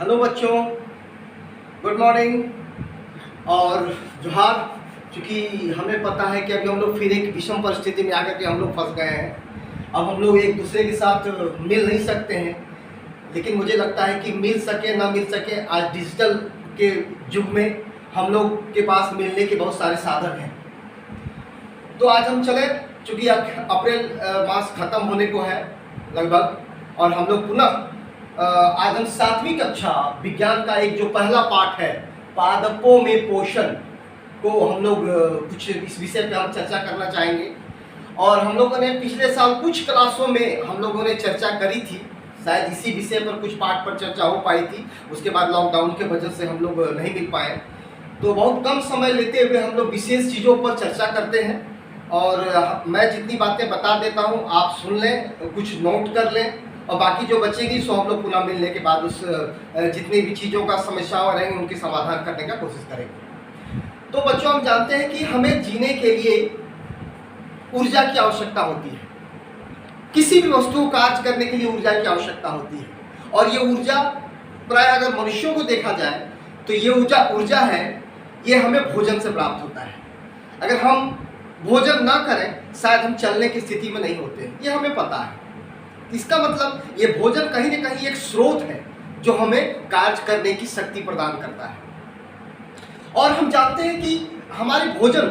Hello बच्चों, good morning और जोहार। चूँकि हमें पता है कि अभी हम लोग फिर एक विषम परिस्थिति में आकर के हम लोग फंस गए हैं। अब हम लोग एक दूसरे के साथ मिल नहीं सकते हैं, लेकिन मुझे लगता है कि मिल सके ना मिल सके, आज डिजिटल के युग में हम लोग के पास मिलने के बहुत सारे साधन हैं। तो आज हम चले, चूँकि अप्रैल मास खत्म होने को है लगभग, और हम लोग पुनः आज हम 7वीं कक्षा विज्ञान का एक जो पहला पाठ है पादपों में पोषण को हम लोग कुछ इस विषय पे हम चर्चा करना चाहेंगे। और हम लोगों ने पिछले साल कुछ क्लासों में हम लोगों ने चर्चा करी थी, शायद इसी विषय पर कुछ पाठ पर चर्चा हो पाई थी। उसके बाद लॉकडाउन के वजह से हम लोग नहीं मिल पाए, तो बहुत कम समय लेते हुए हम लोग विशेष चीज़ों पर चर्चा करते हैं। और मैं जितनी बातें बता देता हूँ आप सुन लें, कुछ नोट कर लें, और बाकी जो बचेगी सो हम लोग पुनः मिलने के बाद उस जितनी भी चीज़ों का समस्याएं रहेंगी उनकी समाधान करने का कोशिश करेंगे। तो बच्चों, हम जानते हैं कि हमें जीने के लिए ऊर्जा की आवश्यकता होती है। किसी भी वस्तु को कार्य करने के लिए ऊर्जा की आवश्यकता होती है, और ये ऊर्जा प्राय अगर मनुष्यों को देखा जाए तो ये ऊर्जा है, ये हमें भोजन से प्राप्त होता है। अगर हम भोजन ना करें शायद हम चलने की स्थिति में नहीं होते, ये हमें पता है। इसका मतलब ये भोजन कहीं ना कहीं एक स्रोत है जो हमें कार्य करने की शक्ति प्रदान करता है। और हम जानते हैं कि हमारे भोजन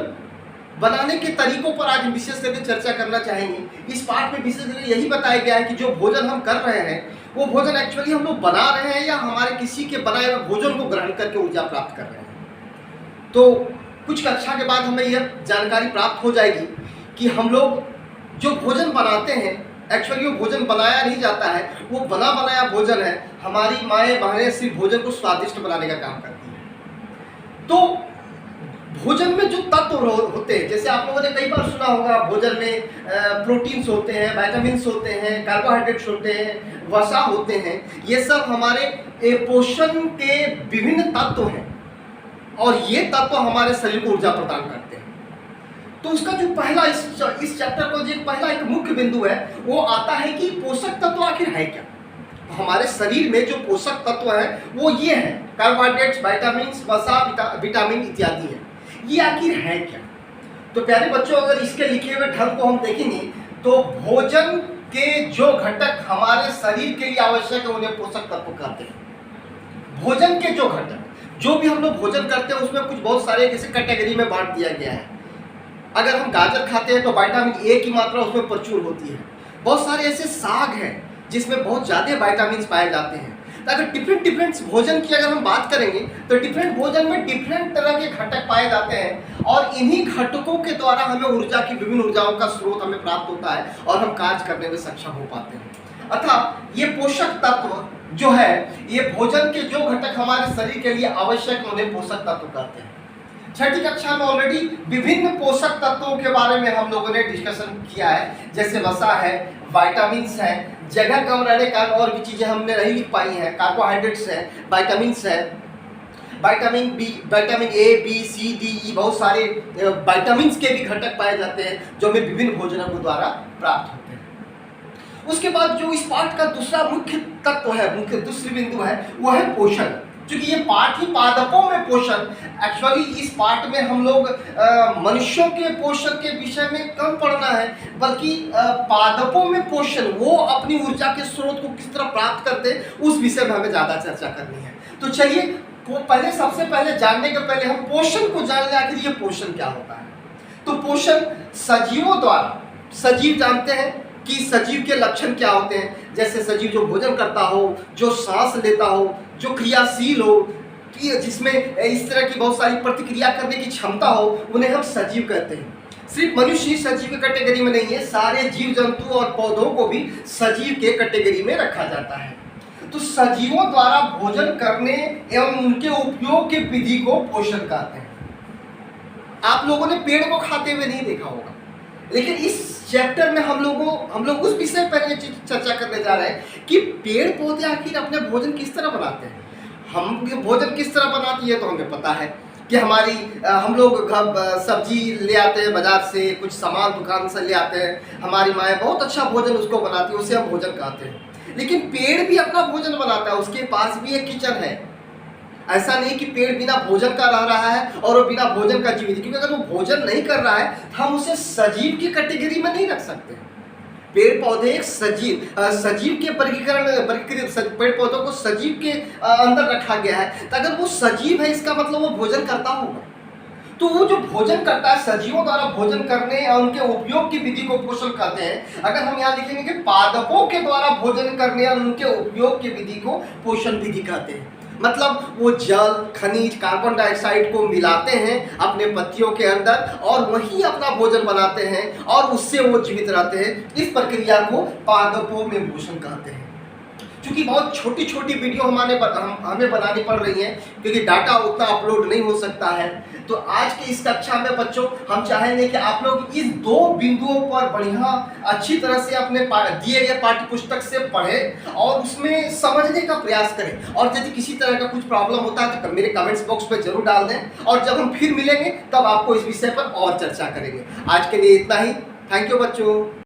बनाने के तरीकों पर आज विशेष करके चर्चा करना चाहेंगे। इस पाठ में विशेष करके यही बताया गया है कि जो भोजन हम कर रहे हैं वो भोजन एक्चुअली हम लोग बना रहे हैं या हमारे किसी के बनाए हुए भोजन को ग्रहण करके ऊर्जा प्राप्त कर रहे हैं। तो कुछ कक्षा के बाद हमें यह जानकारी प्राप्त हो जाएगी कि हम लोग जो भोजन बनाते हैं एक्चुअली वो भोजन बनाया नहीं जाता है, वो बना बनाया भोजन है। हमारी माएँ बहनें सिर्फ भोजन को स्वादिष्ट बनाने का काम करती हैं। तो भोजन में जो तत्व होते हैं, जैसे आप लोगों ने कई बार सुना होगा, भोजन में प्रोटीन्स होते हैं, विटामिन्स होते हैं, कार्बोहाइड्रेट्स होते हैं, वसा होते हैं। ये सब हमारे पोषण के विभिन्न तत्व हैं, और ये तत्व हमारे शरीर को ऊर्जा प्रदान करते हैं। तो उसका जो पहला इस चैप्टर का जो पहला एक मुख्य बिंदु है वो आता है कि पोषक तत्व आखिर है क्या। हमारे शरीर में जो पोषक तत्व है वो ये है, कार्बोहाइड्रेट्स, विटामिन्स, वसा, विटामिन इत्यादि है। ये आखिर है क्या? तो प्यारे बच्चों, अगर इसके लिखे हुए ढंग को हम देखेंगे तो भोजन के जो घटक हमारे शरीर के लिए आवश्यक है उन्हें पोषक तत्व कहते हैं। भोजन के जो घटक जो भी हम लोग भोजन करते हैं उसमें कुछ बहुत सारे जैसे कैटेगरी में बांट दिया गया है। अगर हम गाजर खाते हैं तो विटामिन ए की मात्रा उसमें प्रचुर होती है। बहुत सारे ऐसे साग हैं जिसमें बहुत ज़्यादा विटामिन पाए जाते हैं। तो अगर डिफरेंट भोजन की अगर हम बात करेंगे तो डिफरेंट भोजन में डिफरेंट तरह के घटक पाए जाते हैं, और इन्हीं घटकों के द्वारा हमें ऊर्जा की विभिन्न ऊर्जाओं का स्रोत हमें प्राप्त होता है और हम कार्य करने में सक्षम हो पाते हैं। अर्थात ये पोषक तत्व जो है, ये भोजन के जो घटक हमारे शरीर के लिए आवश्यक है उन्हें पोषक तत्व कहते हैं। छठी कक्षा में ऑलरेडी विभिन्न पोषक तत्वों के बारे में हम लोगों ने डिस्कशन किया है, जैसे वसा है, विटामिन्स है, जगह कम रहने के कारण और भी चीज़ें हमने नहीं लिख पाई हैं, कार्बोहाइड्रेट्स है, विटामिन्स है, vitamin B, vitamin A, B, C, D, E, बहुत सारे विटामिन्स के भी घटक पाए जाते हैं जो हमें विभिन्न भोजनों के द्वारा प्राप्त होते हैं। उसके बाद जो इस पाठ का दूसरा मुख्य तत्व है, मुख्य दूसरी बिंदु है, वो है पोषण। क्योंकि ये पाठ ही पादपों में पोषण, एक्चुअली इस पाठ में हम लोग मनुष्यों के पोषण के विषय में कम पढ़ना है, बल्कि पादपों में पोषण, वो अपनी ऊर्जा के स्रोत को किस तरह प्राप्त करते हैं उस विषय में हमें ज़्यादा चर्चा करनी है। तो चलिए पहले सबसे पहले जानने के पहले हम पोषण को जान लें, आखिर ये पोषण क्या होता है। तो पोषण सजीवों द्वारा, सजीव जानते हैं कि सजीव के लक्षण क्या होते हैं, जैसे सजीव जो भोजन करता हो, जो सांस लेता हो, जो क्रियाशील हो, जिसमें इस तरह की बहुत सारी प्रतिक्रिया करने की क्षमता हो, उन्हें हम सजीव कहते हैं। सिर्फ मनुष्य सजीव के कैटेगरी में नहीं है, सारे जीव जंतु और पौधों को भी सजीव के कैटेगरी में रखा जाता है। तो सजीवों द्वारा भोजन करने एवं उनके उपयोग के विधि को पोषण कहते हैं। आप लोगों ने पेड़ को खाते हुए नहीं देखा होगा, लेकिन इस चैप्टर में हम लोग उस विषय पर चर्चा करने जा रहे हैं कि पेड़ पौधे आखिर अपने भोजन किस तरह बनाते हैं। हम भोजन किस तरह बनाती है तो हमें पता है कि हम लोग सब्जी ले आते हैं बाजार से, कुछ सामान दुकान से ले आते हैं, हमारी माएँ बहुत अच्छा भोजन उसको बनाती है, उसे हम भोजन कहते हैं। लेकिन पेड़ भी अपना भोजन बनाता है, उसके पास भी एक किचन है। ऐसा नहीं कि पेड़ बिना भोजन का रह रहा है और वो बिना भोजन का जीवित है, क्योंकि अगर वो भोजन नहीं कर रहा है तो हम उसे सजीव की कैटेगरी में नहीं रख सकते। पेड़ पौधे एक सजीव के वर्गीकृत पेड़ पौधों को सजीव के अंदर रखा गया है। तो अगर वो सजीव है इसका मतलब वो भोजन करता होगा। तो वो जो भोजन करता है, सजीवों द्वारा भोजन करने और उनके उपयोग की विधि को पोषण कहते हैं। अगर हम यहाँ लिखेंगे कि पादपों के द्वारा भोजन करने और उनके उपयोग की विधि को पोषण विधि कहते हैं। मतलब वो जल, खनिज, कार्बन डाइऑक्साइड को मिलाते हैं अपने पत्तियों के अंदर और वही अपना भोजन बनाते हैं और उससे वो जीवित रहते हैं। इस प्रक्रिया को पादपों में पोषण कहते हैं। क्योंकि बहुत छोटी छोटी वीडियो हमें बनानी पड़ रही है, क्योंकि डाटा उतना अपलोड नहीं हो सकता है। तो आज की इस कक्षा में बच्चों हम चाहेंगे कि आप लोग इस 2 बिंदुओं पर बढ़िया अच्छी तरह से अपने दिए गए पाठ्य पुस्तक से पढ़ें और उसमें समझने का प्रयास करें। और यदि किसी तरह का कुछ प्रॉब्लम होता है तो मेरे कमेंट्स बॉक्स में जरूर डाल दें, और जब हम फिर मिलेंगे तब आपको इस विषय पर और चर्चा करेंगे। आज के लिए इतना ही। थैंक यू बच्चों।